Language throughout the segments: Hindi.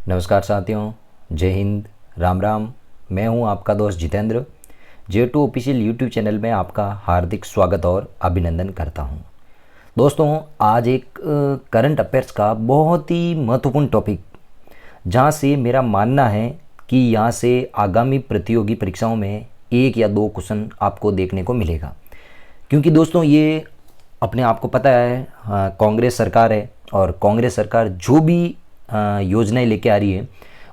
नमस्कार साथियों, जय हिंद, राम राम। मैं हूं आपका दोस्त Jitendra. J2 official YouTube channel में आपका हार्दिक स्वागत और अभिनंदन करता हूं। दोस्तों, आज एक करंट अफेयर्स का बहुत ही महत्वपूर्ण टॉपिक, जहां से मेरा मानना है कि यहां से आगामी प्रतियोगी परीक्षाओं में 1 या 2 क्वेश्चन आपको देखने को मिलेगा। क्योंकि दोस्तों, ये अपने आप को पता है, कांग्रेस सरकार है और कांग्रेस सरकार जो भी योजनाएं लेके आ रही है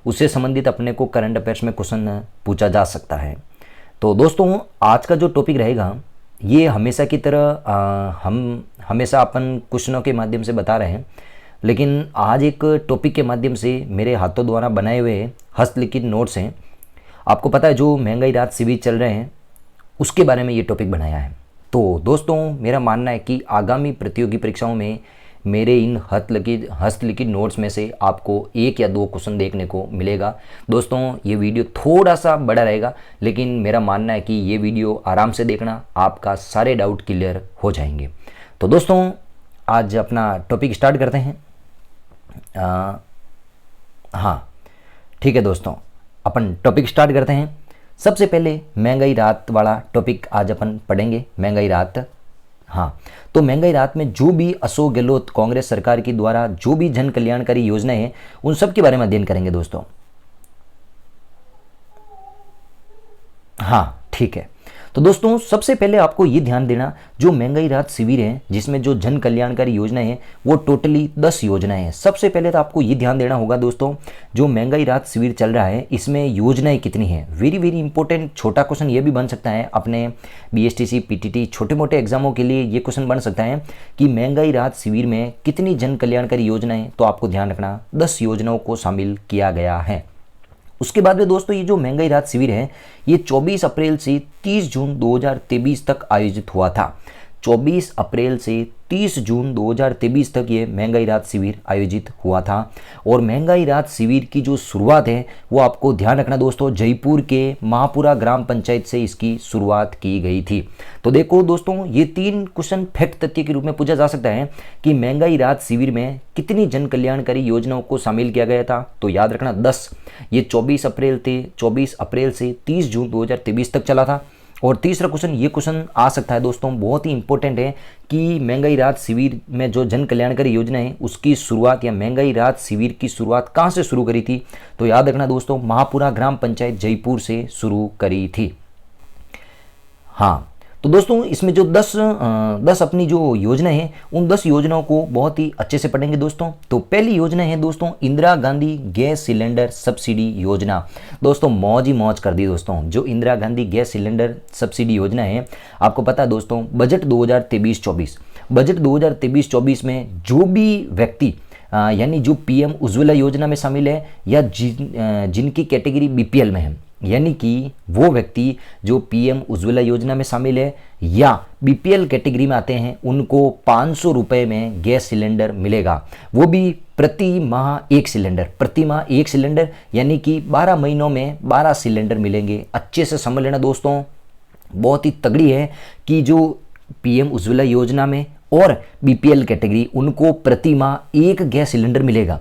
उससे संबंधित अपने को करंट अफेयर्स में क्वेश्चन पूछा जा सकता है। तो दोस्तों, आज का जो टॉपिक रहेगा ये हमेशा की तरह हम हमेशा अपन क्वेश्चनों के माध्यम से बता रहे हैं, लेकिन आज एक टॉपिक के माध्यम से मेरे हाथों द्वारा बनाए हुए हस्तलिखित नोट्स हैं। आपको पता है, जो महंगाई राहत शिविर चल रहे हैं उसके बारे में ये टॉपिक बनाया है। तो दोस्तों, मेरा मानना है कि आगामी प्रतियोगी परीक्षाओं में मेरे इन हस्तलिखित नोट्स में से आपको 1 या 2 क्वेश्चन देखने को मिलेगा। दोस्तों, ये वीडियो थोड़ा सा बड़ा रहेगा, लेकिन मेरा मानना है कि ये वीडियो आराम से देखना, आपका सारे डाउट क्लियर हो जाएंगे। तो दोस्तों, आज अपना टॉपिक स्टार्ट करते हैं। हाँ, ठीक है दोस्तों, अपन टॉपिक स्टार्ट करते हैं। सबसे पहले महंगाई राहत वाला टॉपिक आज अपन पढ़ेंगे, महंगाई राहत। हाँ, तो महंगाई राहत में जो भी अशोक गहलोत कांग्रेस सरकार के द्वारा जो भी जन कल्याणकारी योजनाएं हैं उन सब के बारे में अध्ययन करेंगे दोस्तों। हाँ, ठीक है। तो दोस्तों, सबसे पहले आपको ये ध्यान देना, जो महंगाई राहत शिविर है जिसमें जो जन कल्याणकारी योजनाएं हैं वो टोटली 10 योजनाएं हैं। सबसे पहले तो आपको ये ध्यान देना होगा दोस्तों, जो महंगाई राहत शिविर चल रहा है इसमें योजनाएं कितनी हैं। वेरी वेरी इंपॉर्टेंट छोटा क्वेश्चन ये भी बन सकता है अपने BSTC PTT छोटे मोटे एग्जामों के लिए। ये क्वेश्चन बन सकता है कि महंगाई राहत शिविर में कितनी जन कल्याणकारी योजनाएं। तो आपको ध्यान रखना 10 योजनाओं को शामिल किया गया है। उसके बाद में दोस्तों, ये जो महंगाई राहत शिविर है ये 24 अप्रैल से 30 जून 2023 तक आयोजित हुआ था। 24 अप्रैल से 30 जून 2023 तक ये महंगाई राहत शिविर आयोजित हुआ था। और महंगाई राहत शिविर की जो शुरुआत है वो आपको ध्यान रखना दोस्तों, जयपुर के महापुरा ग्राम पंचायत से इसकी शुरुआत की गई थी। तो देखो दोस्तों, ये 3 क्वेश्चन फैक्ट तथ्य के रूप में पूछा जा सकता है कि महंगाई राहत शिविर में कितनी जन कल्याणकारी योजनाओं को शामिल किया गया था। तो याद रखना 10। ये 24 अप्रैल से 30 जून 2023 तक चला था। और तीसरा क्वेश्चन, ये क्वेश्चन आ सकता है दोस्तों, बहुत ही इंपॉर्टेंट है कि महंगाई राहत शिविर में जो जन कल्याणकारी योजना है उसकी शुरुआत या महंगाई राहत शिविर की शुरुआत कहाँ से शुरू करी थी। तो याद रखना दोस्तों, महापुरा ग्राम पंचायत जयपुर से शुरू करी थी। हाँ, तो दोस्तों, इसमें जो 10 अपनी जो योजना है उन 10 योजनाओं को बहुत ही अच्छे से पढ़ेंगे दोस्तों। तो पहली योजना है दोस्तों, Indira Gandhi gas cylinder subsidy योजना। दोस्तों, मौज ही मौज कर दी दोस्तों। जो Indira Gandhi gas cylinder subsidy योजना है, आपको पता है दोस्तों, बजट 2023-24 में जो भी व्यक्ति यानी जो PM उज्ज्वला योजना में शामिल है या जिनकी कैटेगरी BPL में है, यानी कि वो व्यक्ति जो PM उज्ज्वला योजना में शामिल है या BPL कैटेगरी में आते हैं, उनको 500 रुपये में गैस सिलेंडर मिलेगा। वो भी प्रति माह एक सिलेंडर, यानी कि 12 महीनों में 12 सिलेंडर मिलेंगे। अच्छे से समझ लेना दोस्तों, बहुत ही तगड़ी है कि जो PM उज्ज्वला योजना में और BPL कैटेगरी, उनको प्रति माह एक गैस सिलेंडर मिलेगा।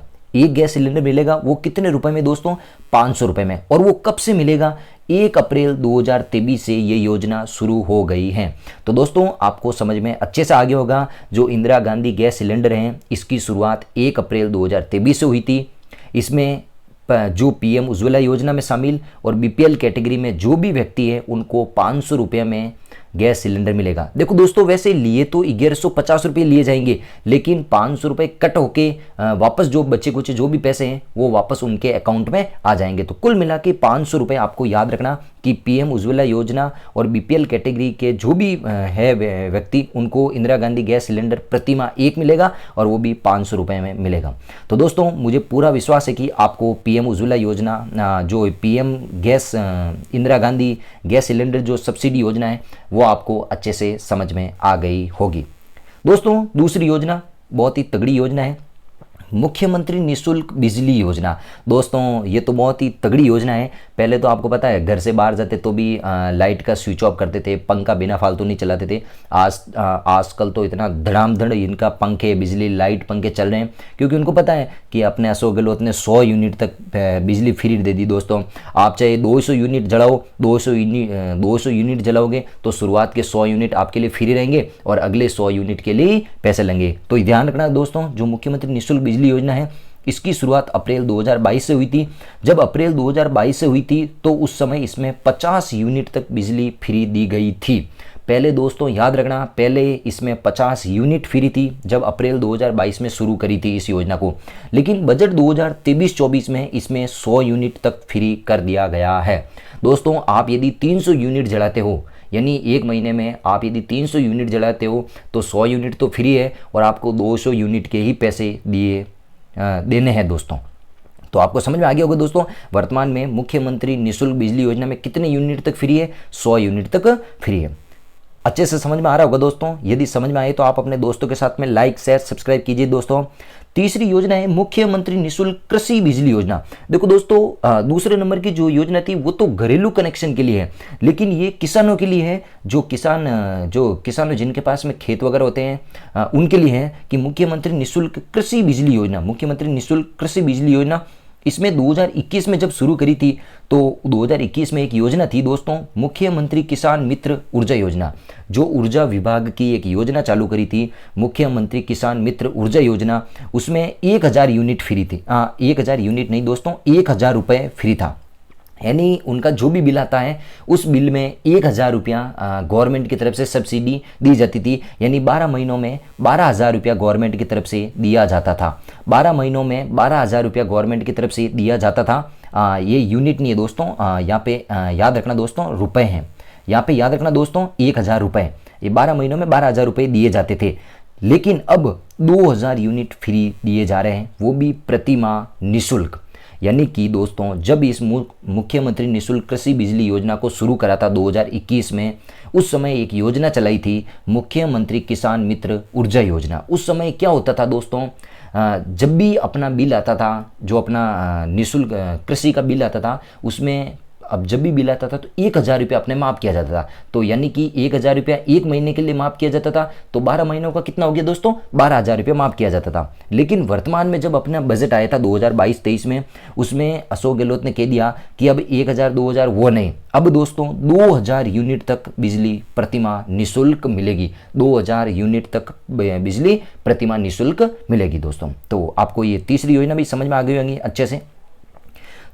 वो कितने रुपए में दोस्तों? 500 रुपये में। और वो कब से मिलेगा? 1 अप्रैल 2023 से ये योजना शुरू हो गई है। तो दोस्तों, आपको समझ में अच्छे से आ गया होगा, जो इंदिरा गांधी गैस सिलेंडर हैं इसकी शुरुआत 1 अप्रैल 2023 से हुई थी। इसमें जो PM उज्ज्वला योजना में शामिल और BPL कैटेगरी में जो भी व्यक्ति है उनको 500 रुपये में गैस सिलेंडर मिलेगा। देखो दोस्तों, वैसे लिए तो 1150 रुपये लिए जाएंगे, लेकिन 500 रुपये कट होके वापस जो बचे कुछ जो भी पैसे हैं वो वापस उनके अकाउंट में आ जाएंगे। तो कुल मिला के 500 रुपये आपको याद रखना कि PM उज्ज्वला योजना और BPL कैटेगरी के जो भी है व्यक्ति, उनको इंदिरा गांधी गैस सिलेंडर प्रति माह एक मिलेगा और वो भी 500 रुपये में मिलेगा। तो दोस्तों, मुझे पूरा विश्वास है कि आपको PM उज्ज्वला योजना, जो PM gas Indira Gandhi gas cylinder जो सब्सिडी योजना है वो आपको अच्छे से समझ में आ गई होगी। दोस्तों, दूसरी योजना बहुत ही तगड़ी योजना है, मुख्यमंत्री निशुल्क बिजली योजना। दोस्तों ये तो बहुत ही तगड़ी योजना है। पहले तो आपको पता है घर से बाहर जाते तो भी लाइट का स्विच ऑफ करते थे, पंखा बिना फालतू नहीं चलाते थे। आजकल तो इतना धड़ामधड़ इनका पंखे, बिजली, लाइट, पंखे चल रहे हैं, क्योंकि उनको पता है कि अपने अशोक गहलोत ने 100 यूनिट तक बिजली फ्री दे दी। दोस्तों आप चाहे 200 यूनिट जलाओ, 200 यूनिट जलाओगे तो शुरुआत के 100 यूनिट आपके लिए फ्री रहेंगे और अगले 100 यूनिट के लिए पैसे लेंगे। तो ध्यान रखना दोस्तों, जो मुख्यमंत्री निशुल्क बिजली योजना है इसकी शुरुआत अप्रैल 2022 से हुई थी। जब अप्रैल 2022 से हुई थी तो उस समय इसमें 50 यूनिट तक बिजली फ्री दी गई थी। पहले दोस्तों याद रखना, पहले इसमें 50 यूनिट फ्री थी जब अप्रैल 2022 में शुरू करी थी इस योजना को, लेकिन बजट 2023-24 में इसमें 100 यूनिट तक फ्री कर दिया गया है। दोस्तों आप यदि 300 यूनिट जलाते हो, यानी एक महीने में आप यदि 300 यूनिट जलाते हो तो 100 यूनिट तो फ्री है और आपको 200 यूनिट के ही पैसे देने हैं दोस्तों। तो आपको समझ में आ गया होगा दोस्तों, वर्तमान में मुख्यमंत्री निशुल्क बिजली योजना में कितने यूनिट तक फ्री है? 100 यूनिट तक फ्री है। अच्छे से समझ में आ रहा होगा दोस्तों। यदि समझ में आए तो आप अपने दोस्तों के साथ में लाइक, शेयर, सब्सक्राइब कीजिए दोस्तों। तीसरी योजना है मुख्यमंत्री निशुल्क कृषि बिजली योजना। देखो दोस्तों, दूसरे नंबर की जो योजना थी वो तो घरेलू कनेक्शन के लिए है, लेकिन ये किसानों के लिए है। जो किसान जिनके पास में खेत वगैरह होते हैं उनके लिए है कि मुख्यमंत्री निशुल्क कृषि बिजली योजना। मुख्यमंत्री निशुल्क कृषि बिजली योजना इसमें 2021 में जब शुरू करी थी तो 2021 में एक योजना थी दोस्तों, मुख्यमंत्री किसान मित्र ऊर्जा योजना। जो ऊर्जा विभाग की एक योजना चालू करी थी, मुख्यमंत्री किसान मित्र ऊर्जा योजना, उसमें 1000 यूनिट फ्री थी। 1000 यूनिट नहीं दोस्तों, 1000 रुपये फ्री था। यानी उनका जो भी बिल आता है उस बिल में 1000 रुपया गवर्नमेंट की तरफ से सब्सिडी दी जाती थी। यानी 12 महीनों में 12,000 रुपया गवर्नमेंट की तरफ से दिया जाता था। 12 महीनों में 12,000 रुपया गवर्नमेंट की तरफ से दिया जाता था। ये यूनिट नहीं है दोस्तों, यहाँ पे याद रखना दोस्तों रुपए हैं। यहाँ पे याद रखना दोस्तों 1000 रुपये, ये 12 महीनों में 12,000 रुपये दिए जाते थे। लेकिन अब 2000 यूनिट फ्री दिए जा रहे हैं, वो भी प्रति माह निःशुल्क। यानी कि दोस्तों जब इस मुख्यमंत्री निशुल्क कृषि बिजली योजना को शुरू करा था 2021 में, उस समय एक योजना चलाई थी मुख्यमंत्री किसान मित्र ऊर्जा योजना। उस समय क्या होता था दोस्तों, जब भी अपना बिल आता था, जो अपना निशुल्क कृषि का बिल आता था, उसमें अब जब भी बिल आता था तो 1000 रुपया अपने माफ़ किया जाता था। तो यानी कि 1000 रुपया एक महीने के लिए माफ़ किया जाता था, तो 12 महीनों का कितना हो गया दोस्तों, 12,000 रुपया माफ़ किया जाता था। लेकिन वर्तमान में जब अपना बजट आया था 2022-23 में, उसमें अशोक गहलोत ने कह दिया कि अब 1000 2000 वो नहीं, अब दोस्तों 2000 यूनिट तक बिजली प्रतिमाह निःशुल्क मिलेगी। 2000 यूनिट तक बिजली प्रतिमाह निःशुल्क मिलेगी दोस्तों। तो आपको ये तीसरी योजना भी समझ में आ गई होंगी अच्छे से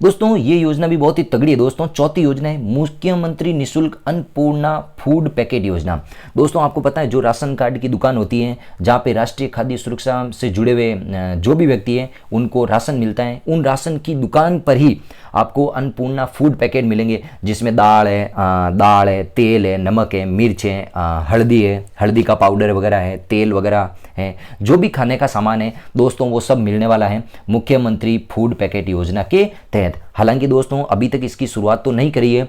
दोस्तों। ये योजना भी बहुत ही तगड़ी है दोस्तों। चौथी योजना है मुख्यमंत्री निशुल्क अन्नपूर्णा फूड पैकेट योजना। दोस्तों आपको पता है जो राशन कार्ड की दुकान होती है, जहाँ पे राष्ट्रीय खाद्य सुरक्षा से जुड़े हुए जो भी व्यक्ति हैं उनको राशन मिलता है, उन राशन की दुकान पर ही आपको अन्नपूर्णा फूड पैकेट मिलेंगे, जिसमें दाल है, तेल है, नमक है, मिर्च है, हल्दी है, हल्दी का पाउडर वगैरह है, तेल वगैरह है, जो भी खाने का सामान है दोस्तों वो सब मिलने वाला है मुख्यमंत्री फूड पैकेट योजना के तहत। हालांकि दोस्तों अभी तक इसकी शुरुआत तो नहीं करी है,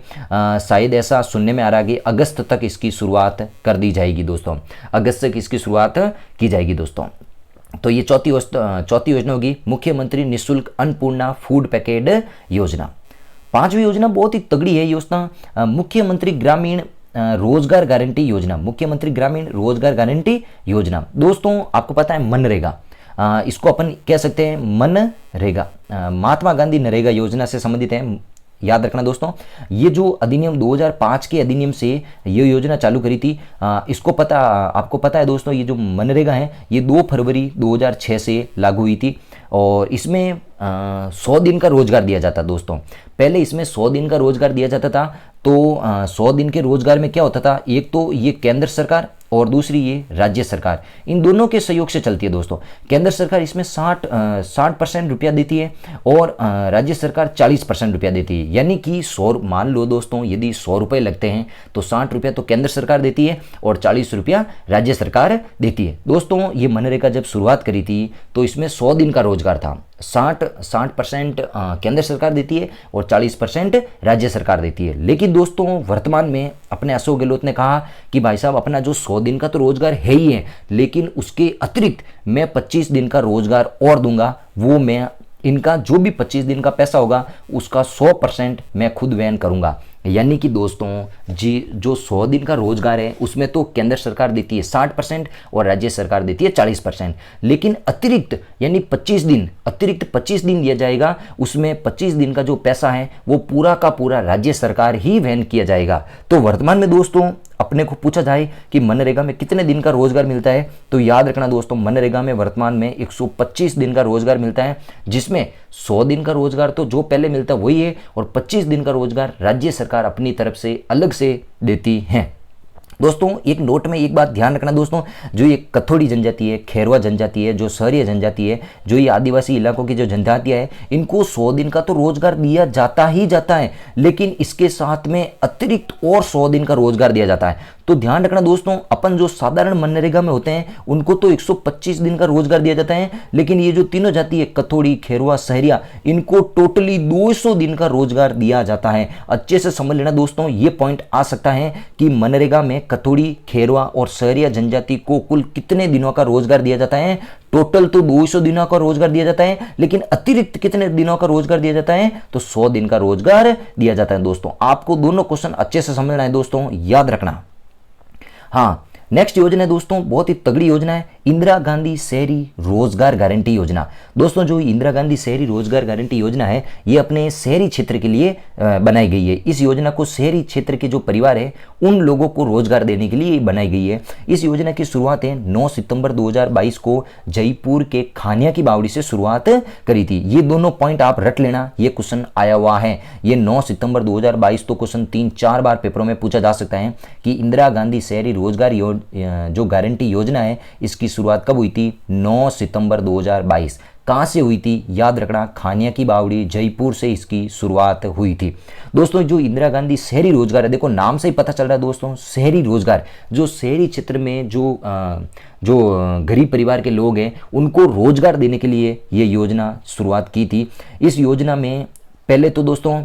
शायद ऐसा सुनने में आ रहा है कि अगस्त तक इसकी शुरुआत कर दी जाएगी दोस्तों, अगस्त तक इसकी शुरुआत की जाएगी दोस्तों। तो ये चौथी योजना होगी मुख्यमंत्री निशुल्क अन्नपूर्णा फूड पैकेट योजना। पांचवी योजना बहुत ही तगड़ी है योजना, मुख्यमंत्री ग्रामीण रोजगार गारंटी योजना। मुख्यमंत्री ग्रामीण रोजगार गारंटी योजना दोस्तों आपको पता है मनरेगा, इसको अपन कह सकते हैं मनरेगा, महात्मा गांधी नरेगा योजना से संबंधित है। याद रखना दोस्तों, ये जो अधिनियम 2005 के अधिनियम से ये योजना चालू करी थी, आपको पता है दोस्तों, ये जो मनरेगा है ये 2 फरवरी 2006 से लागू हुई थी और इसमें 100 दिन का रोजगार दिया जाता दोस्तों। पहले इसमें 100 दिन का रोजगार दिया जाता था। तो 100 दिन के रोजगार में क्या होता था, एक तो ये केंद्र सरकार और दूसरी ये राज्य सरकार, इन दोनों के सहयोग से चलती है दोस्तों। केंद्र सरकार इसमें 60% रुपया देती है और राज्य सरकार 40% रुपया देती है। यानी कि 100 मान लो दोस्तों, यदि 100 रुपये लगते हैं तो 60 रुपया तो केंद्र सरकार देती है और 40 रुपया राज्य सरकार देती है दोस्तों। ये मनरेगा जब शुरुआत करी थी तो इसमें 100 दिन का रोजगार था, 60% केंद्र सरकार देती है और 40% राज्य सरकार देती है। लेकिन दोस्तों वर्तमान में अपने अशोक गहलोत ने कहा कि भाई साहब अपना जो 100 दिन का तो रोजगार है ही है, लेकिन उसके अतिरिक्त मैं 25 दिन का रोजगार और दूंगा। वो मैं इनका जो भी 25 दिन का पैसा होगा उसका 100% मैं खुद वहन करूंगा। यानी कि दोस्तों जी जो 100 दिन का रोजगार है उसमें तो केंद्र सरकार देती है 60% और राज्य सरकार देती है 40%, लेकिन अतिरिक्त यानी 25 दिन, अतिरिक्त 25 दिन दिया जाएगा, उसमें 25 दिन का जो पैसा है वो पूरा का पूरा राज्य सरकार ही वहन किया जाएगा। तो वर्तमान में दोस्तों अपने को पूछा जाए कि मनरेगा में कितने दिन का रोजगार मिलता है, तो याद रखना दोस्तों मनरेगा में वर्तमान में 125 दिन का रोजगार मिलता है, जिसमें 100 दिन का रोजगार तो जो पहले मिलता वही है और 25 दिन का रोजगार राज्य सरकार अपनी तरफ से अलग से देती है। दोस्तों एक नोट में एक बात ध्यान रखना दोस्तों, जो ये कथोड़ी जनजाति है, खेरवा जनजाति है, जो शहरी जनजाति है, जो ये आदिवासी इलाकों की जो जनजातियां है, इनको 100 दिन का तो रोजगार दिया जाता ही जाता है, लेकिन इसके साथ में अतिरिक्त और 100 दिन का रोजगार दिया जाता है। तो ध्यान रखना दोस्तों, अपन जो साधारण मनरेगा में होते हैं उनको तो 125 दिन का रोजगार दिया जाता है, लेकिन ये जो तीनों जाति है कथोड़ी, खेरवा, सहरिया, इनको टोटली 200 दिन का रोजगार दिया जाता है। अच्छे से समझ लेना दोस्तों, ये पॉइंट आ सकता है कि मनरेगा में कथोड़ी, खेरवा और सहरिया जनजाति को कुल कितने दिनों का रोजगार दिया जाता है। टोटल तो 200 दिनों का रोजगार दिया जाता है, लेकिन अतिरिक्त कितने दिनों का रोजगार दिया जाता है, तो 100 दिन का रोजगार दिया जाता है। दोस्तों आपको दोनों क्वेश्चन अच्छे से समझना है दोस्तों, याद रखना। हाँ, नेक्स्ट योजना है दोस्तों, बहुत ही तगड़ी योजना है, इंदिरा गांधी शहरी रोजगार गारंटी योजना। दोस्तों जो इंदिरा गांधी शहरी रोजगार गारंटी योजना है ये अपने शहरी क्षेत्र के लिए बनाई गई है। इस योजना को शहरी क्षेत्र के जो परिवार है उन लोगों को रोजगार देने के लिए बनाई गई है। इस योजना की शुरुआत है 9 सितंबर 2022 को जयपुर के खानिया की बावड़ी से शुरुआत करी थी। ये दोनों पॉइंट आप रट लेना, ये क्वेश्चन आया हुआ है। ये 9 सितंबर 2022 तो क्वेश्चन 3-4 बार पेपरों में पूछा जा सकता है कि इंदिरा गांधी शहरी रोजगार जो गारंटी योजना है इसकी शुरुआत कब हुई थी, 9 सितंबर 2022। कहां से हुई थी, याद रखना, खानिया की बावड़ी जयपुर से इसकी शुरुआत हुई थी। दोस्तों जो इंदिरा गांधी शहरी रोजगार है, देखो नाम से ही पता चल रहा है दोस्तों, शहरी रोजगार, जो शहरी क्षेत्र में जो गरीब परिवार के लोग हैं उनको रोजगार देने के लिए ये योजना शुरुआत की थी। इस योजना में पहले तो दोस्तों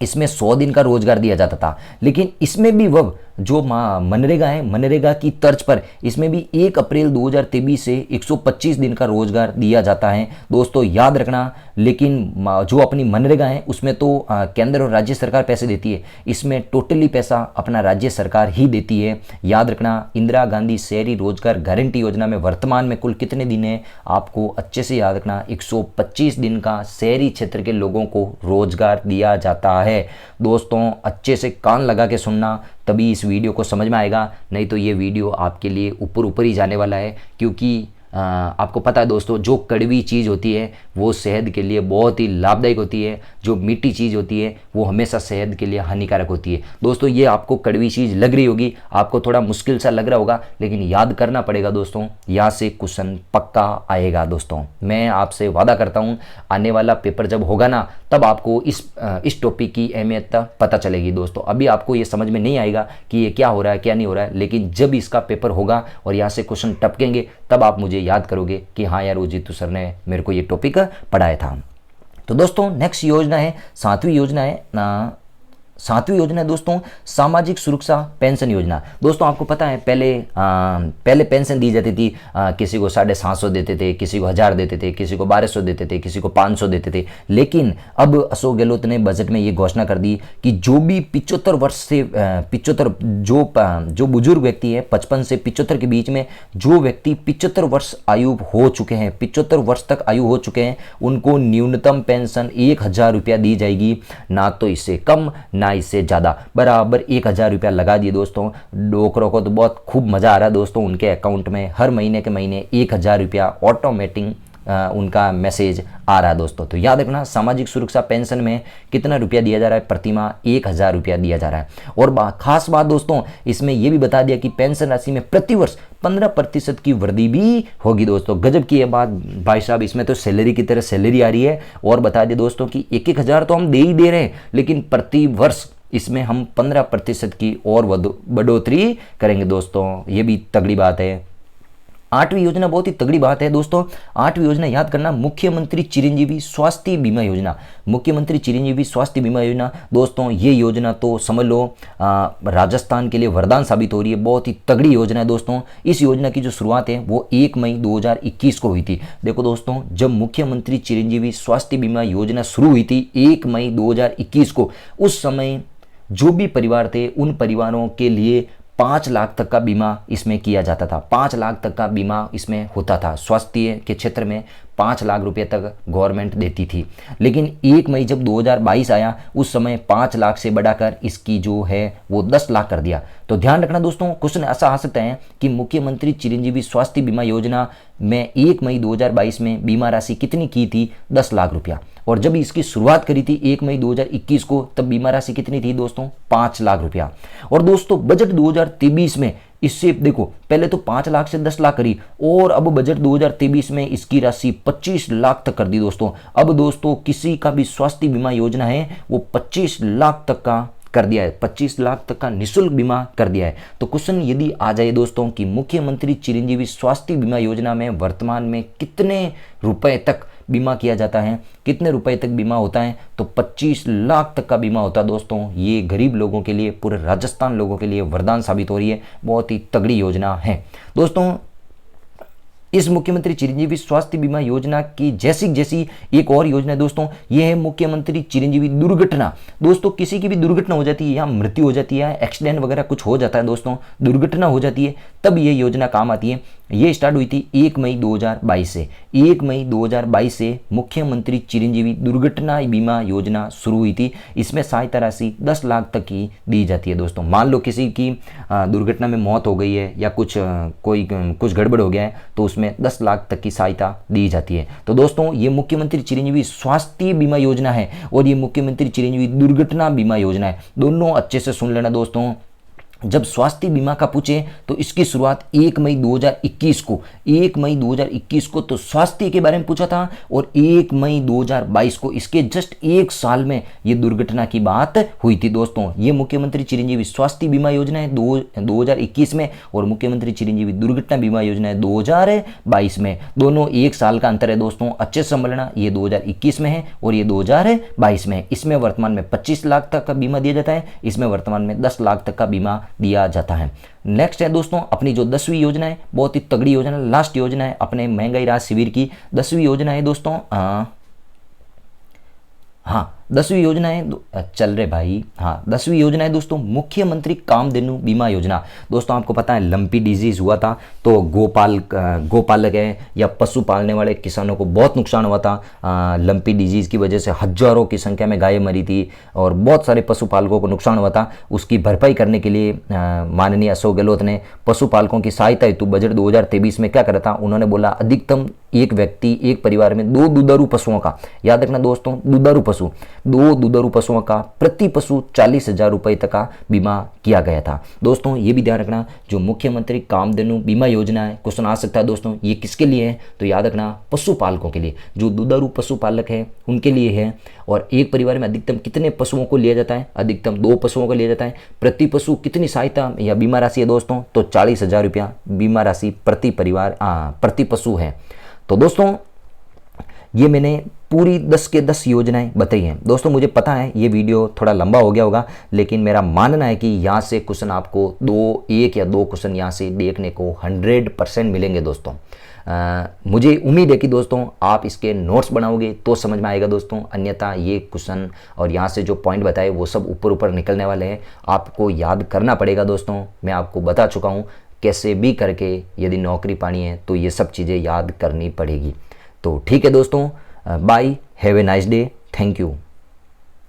इसमें 100 दिन का रोजगार दिया जाता था, लेकिन इसमें भी वह जो मनरेगा है, मनरेगा की तर्ज पर इसमें भी 1 अप्रैल 2023 से 125 दिन का रोजगार दिया जाता है। दोस्तों याद रखना, लेकिन जो अपनी मनरेगा है उसमें तो केंद्र और राज्य सरकार पैसे देती है, इसमें टोटली पैसा अपना राज्य सरकार ही देती है। याद रखना, इंदिरा गांधी शहरी रोजगार गारंटी योजना में वर्तमान में कुल कितने दिन है, आपको अच्छे से याद रखना, 125 दिन का शहरी क्षेत्र के लोगों को रोजगार दिया जाता है। दोस्तों अच्छे से कान लगा के सुनना, तभी इस वीडियो को समझ में आएगा, नहीं तो ये वीडियो आपके लिए ऊपर ऊपर ही जाने वाला है। क्योंकि आपको पता है दोस्तों, जो कड़वी चीज़ होती है वो सेहत के लिए बहुत ही लाभदायक होती है, जो मीठी चीज़ होती है वो हमेशा सेहत के लिए हानिकारक होती है। दोस्तों ये आपको कड़वी चीज़ लग रही होगी, आपको थोड़ा मुश्किल सा लग रहा होगा, लेकिन याद करना पड़ेगा दोस्तों, यहाँ से क्वेश्चन पक्का आएगा। दोस्तों मैं आपसे वादा करता हूँ आने वाला पेपर जब होगा ना, तब आपको इस टॉपिक की अहमियत पता चलेगी। दोस्तों अभी आपको ये समझ में नहीं आएगा कि ये क्या हो रहा है क्या नहीं हो रहा है, लेकिन जब इसका पेपर होगा और यहाँ से क्वेश्चन टपकेंगे तब आप मुझे याद करोगे कि हाँ यार वो जीतू सर ने मेरे को ये टॉपिक पढ़ाया था। तो दोस्तों नेक्स्ट योजना है, सातवीं योजना है दोस्तों सामाजिक सुरक्षा पेंशन योजना। दोस्तों आपको पता है पहले पेंशन दी जाती थी, किसी को 750 देते थे, किसी को 1000 देते थे, किसी को 1200 देते थे, किसी को 500 देते थे। लेकिन अब अशोक गहलोत ने बजट में ये घोषणा कर दी कि जो भी 75 वर्ष से 75 जो बुजुर्ग व्यक्ति है 55 से 75 के बीच में जो व्यक्ति 75 वर्ष आयु हो चुके हैं, 75 वर्ष तक आयु हो चुके हैं, उनको न्यूनतम पेंशन 1000 रुपया दी जाएगी, ना तो इससे कम ना इससे ज्यादा, बराबर 1000 रुपया लगा दिए। दोस्तों डोकरों को तो बहुत खूब मजा आ रहा है दोस्तों, उनके अकाउंट में हर महीने के महीने 1000 रुपया ऑटोमेटिक उनका मैसेज आ रहा है दोस्तों। तो याद रखना, सामाजिक सुरक्षा पेंशन में कितना रुपया दिया जा रहा है, प्रतिमाह 1000 रुपया दिया जा रहा है। और खास बात दोस्तों इसमें यह भी बता दिया कि पेंशन राशि में प्रतिवर्ष 15% की वृद्धि भी होगी। दोस्तों गजब की यह बात भाई साहब, इसमें तो सैलरी की तरह सैलरी आ रही है। और बता दें दोस्तों कि 1000 तो हम दे ही दे रहे हैं, लेकिन प्रति वर्ष इसमें हम 15% की और बढ़ोतरी करेंगे। दोस्तों ये भी तगड़ी बात है। 8वीं योजना बहुत ही तगड़ी बात है दोस्तों। 8वीं योजना याद करना, मुख्यमंत्री चिरंजीवी स्वास्थ्य बीमा योजना। मुख्यमंत्री चिरंजीवी स्वास्थ्य बीमा योजना दोस्तों, ये योजना तो समझ लो राजस्थान के लिए वरदान साबित हो रही है। बहुत ही तगड़ी योजना है दोस्तों। इस योजना की जो शुरुआत है वो 1 मई 2021 को हुई थी। देखो दोस्तों, जब मुख्यमंत्री चिरंजीवी स्वास्थ्य बीमा योजना शुरू हुई थी 1 मई 2021 को, उस समय जो भी परिवार थे उन परिवारों के लिए 5 लाख तक का बीमा इसमें किया जाता था। 5 लाख तक का बीमा इसमें होता था। स्वास्थ्य के क्षेत्र में 5 लाख रुपए तक गवर्नमेंट देती थी। लेकिन 1 मई जब 2022 आया, उस समय 5 लाख से बढ़ाकर इसकी जो है वो 10 लाख कर दिया। तो ध्यान रखना दोस्तों, क्वेश्चन ऐसा आ सकता है कि मुख्यमंत्री चिरंजीवी स्वास्थ्य बीमा योजना में 1 मई 2022 में बीमा राशि कितनी की थी? 10 लाख रुपया। और जब इसकी शुरुआत करी थी 1 मई 2021 को, तब बीमा राशि कितनी थी दोस्तों? 5 लाख रुपया। और दोस्तों बजट 2023 में इससे देखो, पहले तो 5 लाख से 10 लाख करी, और अब बजट 2023 में इसकी राशि 25 लाख तक कर दी दोस्तों। अब दोस्तों किसी का भी स्वास्थ्य बीमा योजना है वो 25 लाख तक का कर दिया है, 25 लाख तक का निःशुल्क बीमा कर दिया है। तो क्वेश्चन यदि आ जाए दोस्तों कि मुख्यमंत्री चिरंजीवी स्वास्थ्य बीमा योजना में वर्तमान में कितने रुपए तक बीमा किया जाता है, कितने रुपए तक बीमा होता है, तो 25 लाख तक का बीमा होता है दोस्तों। ये गरीब लोगों के लिए, पूरे राजस्थान लोगों के लिए वरदान साबित हो रही है। बहुत ही तगड़ी योजना है दोस्तों। इस मुख्यमंत्री चिरंजीवी स्वास्थ्य बीमा योजना की जैसी एक और योजना है दोस्तों, ये है मुख्यमंत्री चिरंजीवी दुर्घटना। दोस्तों किसी की भी दुर्घटना हो जाती है या मृत्यु हो जाती है, एक्सीडेंट वगैरह कुछ हो जाता है दोस्तों, दुर्घटना हो जाती है, तब ये योजना काम आती है। ये स्टार्ट हुई थी 1 मई 2022 से। 1 मई 2022 से मुख्यमंत्री चिरंजीवी दुर्घटना बीमा योजना शुरू हुई थी। इसमें सहायता राशि 10 लाख तक की दी जाती है दोस्तों। मान लो किसी की दुर्घटना में मौत हो गई है या कुछ गड़बड़ हो गया है, तो उसमें 10 लाख तक की सहायता दी जाती है। तो दोस्तों ये मुख्यमंत्री चिरंजीवी स्वास्थ्य बीमा योजना है और ये मुख्यमंत्री चिरंजीवी दुर्घटना बीमा योजना है। दोनों अच्छे से सुन लेना दोस्तों। जब स्वास्थ्य बीमा का पूछे तो इसकी शुरुआत 1 मई 2021 को, 1 मई 2021 को तो स्वास्थ्य के बारे में पूछा था, और 1 मई 2022 को इसके जस्ट 1 साल में ये दुर्घटना की बात हुई थी दोस्तों। ये मुख्यमंत्री चिरंजीवी स्वास्थ्य बीमा योजना है 2021 में, और मुख्यमंत्री चिरंजीवी दुर्घटना बीमा योजना है 2022 में। दोनों 1 साल का अंतर है दोस्तों, अच्छे से समझना। ये 2021 में है और ये 2022 में है। इसमें वर्तमान में 25 लाख तक का बीमा दिया जाता है, इसमें वर्तमान में 10 लाख तक का बीमा दिया जाता है। नेक्स्ट है दोस्तों अपनी जो 10वीं योजना है, बहुत ही तगड़ी योजना, लास्ट योजना है अपने महंगाई राहत शिविर की। 10वीं योजना है दोस्तों, हाँ 10वीं योजना है, चल रहे भाई, हाँ 10वीं योजना है दोस्तों मुख्यमंत्री कामधेनु बीमा योजना। दोस्तों आपको पता है लंपी डिजीज हुआ था, तो गोपालक है या पशु पालने वाले किसानों को बहुत नुकसान हुआ था। लंपी डिजीज की वजह से हजारों की संख्या में गायें मरी थी और बहुत सारे पशुपालकों को नुकसान हुआ था। उसकी भरपाई करने के लिए माननीय अशोक गहलोत ने पशुपालकों की सहायता हेतु बजट 2023 में क्या करा था, उन्होंने बोला अधिकतम एक व्यक्ति एक परिवार में 2 दुधारू पशुओं का, याद रखना दोस्तों, दुधारू पशु, 2 दुधारू पशुओं का प्रति पशु 40,000 रुपए तक का बीमा किया गया था। दोस्तों ये भी ध्यान रखना, जो मुख्यमंत्री कामधेनु बीमा योजना है, क्वेश्चन आ सकता है दोस्तों ये किसके लिए है, तो याद रखना पशुपालकों के लिए, जो दुधारू पशुपालक है उनके लिए है। और एक परिवार में अधिकतम कितने पशुओं को लिया जाता है, अधिकतम 2 पशुओं को लिया जाता है। प्रति पशु कितनी सहायता या बीमा राशि है दोस्तों, तो 40,000 रुपया बीमा राशि प्रति परिवार प्रति पशु है। तो दोस्तों ये मैंने पूरी 10 के 10 योजनाएं बताई हैं दोस्तों। मुझे पता है ये वीडियो थोड़ा लंबा हो गया होगा, लेकिन मेरा मानना है कि यहाँ से क्वेश्चन आपको 1 या 2 क्वेश्चन यहाँ से देखने को 100% मिलेंगे दोस्तों। मुझे उम्मीद है कि दोस्तों आप इसके नोट्स बनाओगे तो समझ में आएगा दोस्तों, अन्यथा ये क्वेश्चन और यहाँ से जो पॉइंट बताए वो सब ऊपर निकलने वाले हैं, आपको याद करना पड़ेगा दोस्तों। मैं आपको बता चुका हूँ कैसे भी करके यदि नौकरी पानी है तो ये सब चीज़ें याद करनी पड़ेगी। तो ठीक है दोस्तों, bye, have a nice day, thank you.